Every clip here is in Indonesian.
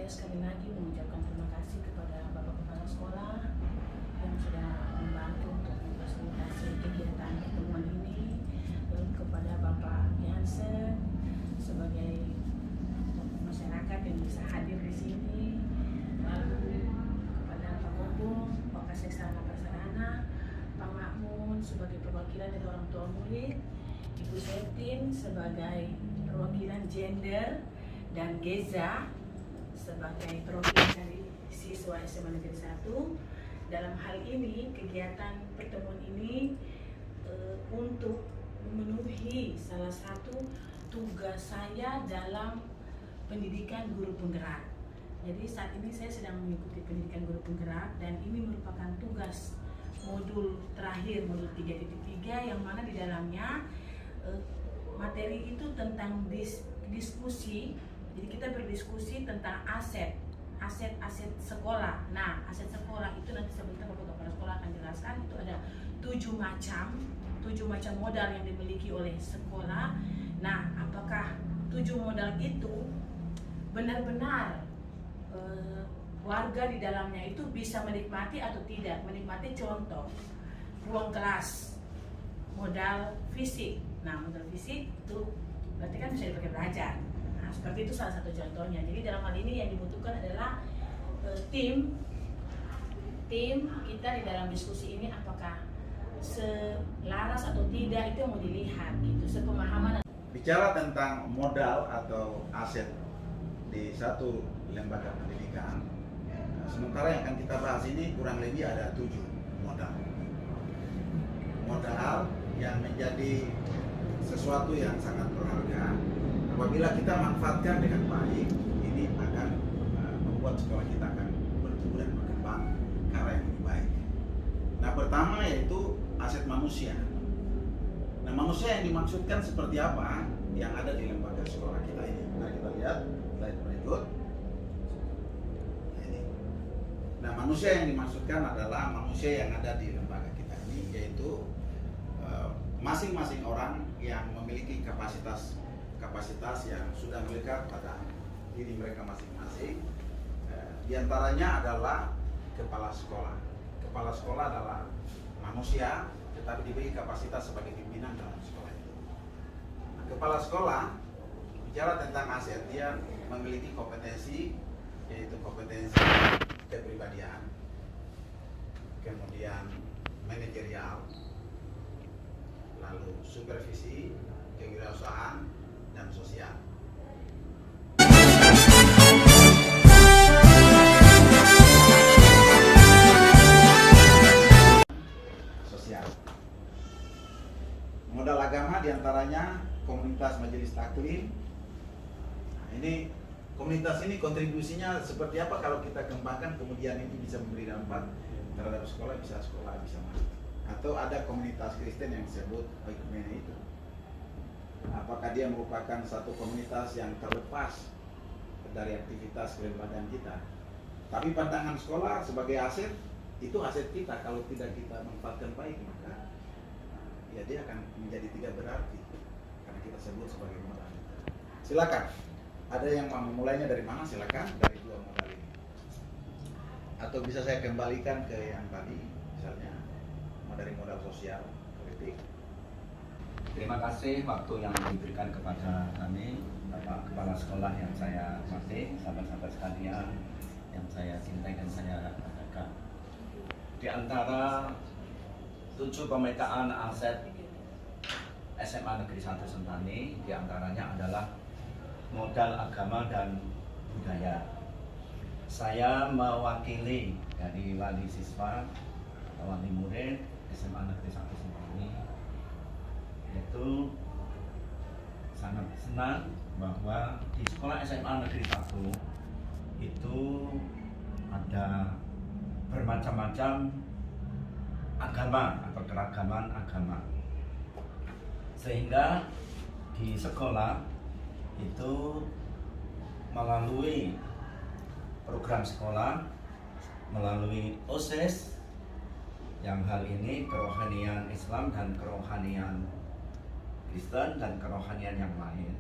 sekali lagi mengucapkan terima kasih kepada Bapak Kepala Sekolah yang sudah membantu untuk memfasilitasi kegiatan pertemuan ini, lalu kepada Bapak Jansen sebagai masyarakat yang bisa hadir di sini, lalu kepada Pak Bobo, Pak Kaseksana Prasarana, Pak Makmun sebagai perwakilan dari orang tua murid, Ibu Setin sebagai perwakilan gender, dan Geza sebagai perwakilan dari siswa SMA Negeri 1. Dalam hal ini, kegiatan pertemuan ini untuk memenuhi salah satu tugas saya dalam pendidikan guru penggerak. Jadi saat ini saya sedang mengikuti pendidikan guru penggerak dan ini merupakan tugas modul terakhir, modul 3.3, yang mana di dalamnya materi itu tentang diskusi. Jadi kita berdiskusi tentang aset sekolah. Nah, aset sekolah itu nanti sebentar Bapak Kepala Sekolah akan jelaskan. Itu ada 7 macam modal yang dimiliki oleh sekolah. Nah, apakah 7 modal itu benar-benar warga di dalamnya itu bisa menikmati atau tidak? Menikmati, contoh ruang kelas, modal fisik. Nah, modal fisik itu berarti kan bisa dipakai belajar. Nah, seperti itu salah satu contohnya. Jadi dalam hal ini yang dibutuhkan adalah tim kita di dalam diskusi ini apakah selaras atau tidak, itu yang mau dilihat gitu, sepemahaman. Bicara tentang modal atau aset di satu lembaga pendidikan, sementara yang akan kita bahas ini kurang lebih ada 7 modal. Modal yang menjadi sesuatu yang sangat berharga. Apabila kita manfaatkan dengan baik, ini akan membuat sekolah kita akan bertumbuh dan berkembang ke arah yang lebih baik. Nah, pertama yaitu aset manusia. Nah, manusia yang dimaksudkan seperti apa yang ada di lembaga sekolah kita ini? Nah, kita lihat slide berikut. Nah, ini. Nah, manusia yang dimaksudkan adalah manusia yang ada di lembaga kita ini, yaitu masing-masing orang yang memiliki kapasitas yang sudah melekat pada diri mereka masing-masing. Di antaranya adalah kepala sekolah. Kepala sekolah adalah manusia, tetapi diberi kapasitas sebagai pimpinan dalam sekolah itu. Nah, kepala sekolah bicara tentang aset, dia memiliki kompetensi, yaitu kompetensi kepribadian, kemudian manajerial, lalu supervisi, kewirausahaan, dan sosial. Modal agama diantaranya komunitas majelis taklim. Nah, ini komunitas ini kontribusinya seperti apa kalau kita kembangkan, kemudian ini bisa memberi dampak terhadap sekolah, bisa maju. Atau ada komunitas Kristen yang disebut oikumene itu. Apakah dia merupakan satu komunitas yang terlepas dari aktivitas kelembagaan kita? Tapi pandangan sekolah sebagai aset, itu aset kita. Kalau tidak kita manfaatkan baik, maka ya dia akan menjadi tidak berarti, karena kita sebut sebagai modal. Silakan. Ada yang mau memulainya dari mana? Silakan, dari 2 modal ini. Atau bisa saya kembalikan ke yang tadi, misalnya dari modal sosial, politik. Terima kasih waktu yang diberikan kepada kami, Bapak Kepala Sekolah yang saya hormati, sahabat-sahabat sekalian yang saya cintai dan saya banggakan. Di antara 7 pemetaan aset SMA Negeri 1 Sentani, di antaranya adalah modal agama dan budaya. Saya mewakili dari wali siswa, wali murid SMA Negeri 1 Sentani, yaitu sangat senang bahwa di sekolah SMA Negeri 1 itu ada bermacam-macam agama atau keragaman agama, sehingga di sekolah itu melalui program sekolah, melalui OSIS, yang hal ini kerohanian Islam dan kerohanian Kristen dan kerohanian yang lain,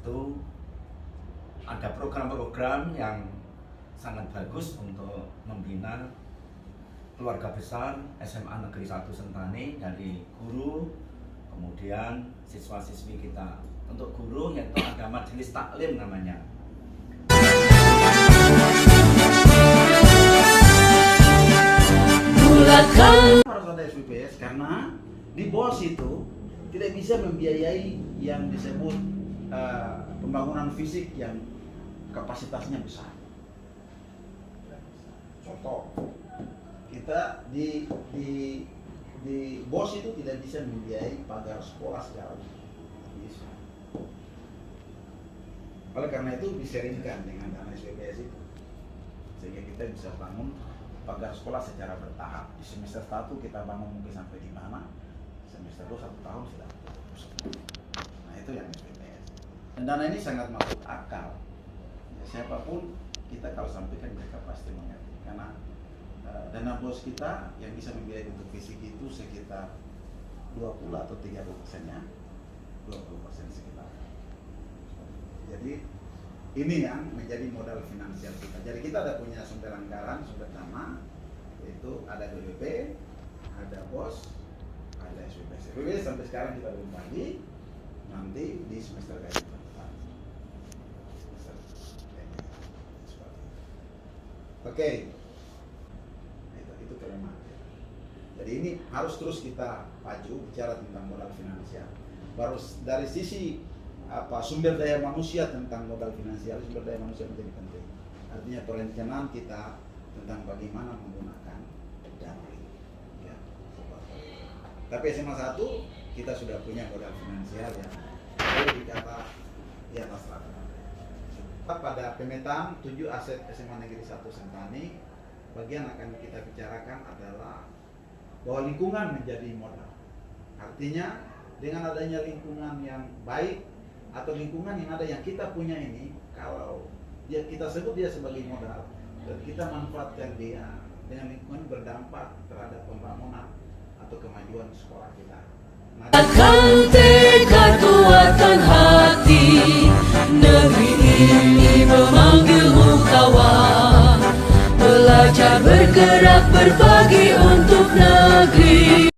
itu ada program-program yang sangat bagus untuk membina keluarga besar SMA Negeri 1 Sentani dari guru, kemudian siswa-siswi kita. Untuk guru yaitu ada majelis taklim namanya. Harus ada SPPS karena di BOS itu tidak bisa membiayai yang disebut pembangunan fisik yang kapasitasnya besar. Contoh, kita di BOS itu tidak bisa membiayai pagar sekolah secara bisa. Oleh karena itu diseringkan dengan dana SPPS itu, sehingga kita bisa bangun pagar sekolah secara bertahap. Di semester 1 kita bangun mungkin sampai di mana, semester 2 1 tahun sudah. Nah itu yang SPPS. Dan dana ini sangat masuk akal. Ya, siapapun kita kalau sampaikan mereka pasti mengerti. Karena dana BOS kita yang bisa membiayai untuk fisik itu sekitar 20 atau 30%-nya, 20% sekitar. Jadi ini yang menjadi modal finansial kita. Jadi kita ada punya sumber anggaran, sumber dana, yaitu ada BBP, ada BOS, ada SPPS. SPPS sampai sekarang kita belum bagi, nanti di semester gaji depan. Oke, itu kelemahan. Jadi ini harus terus kita maju bicara tentang modal finansial. Baru dari sisi sumber daya manusia tentang modal finansial, sumber daya manusia menjadi penting. Artinya perencanaan kita tentang bagaimana menggunakan dana. Ya. Tapi SMA 1 kita sudah punya modal finansial yang boleh dikata di atas rata-rata. Pada pemetaan 7 aset SMA Negeri 1 Sentani, bagian akan kita bicarakan adalah bahwa lingkungan menjadi modal. Artinya dengan adanya lingkungan yang baik atau lingkungan yang ada yang kita punya ini, kalau kita sebut dia sebagai modal dan kita manfaatkan dia, dengan lingkungan berdampak terhadap pembangunan atau kemajuan sekolah kita. Akan tekad kuatkan hati, negeri ini memanggilmu kawan, belajar bergerak berbaik.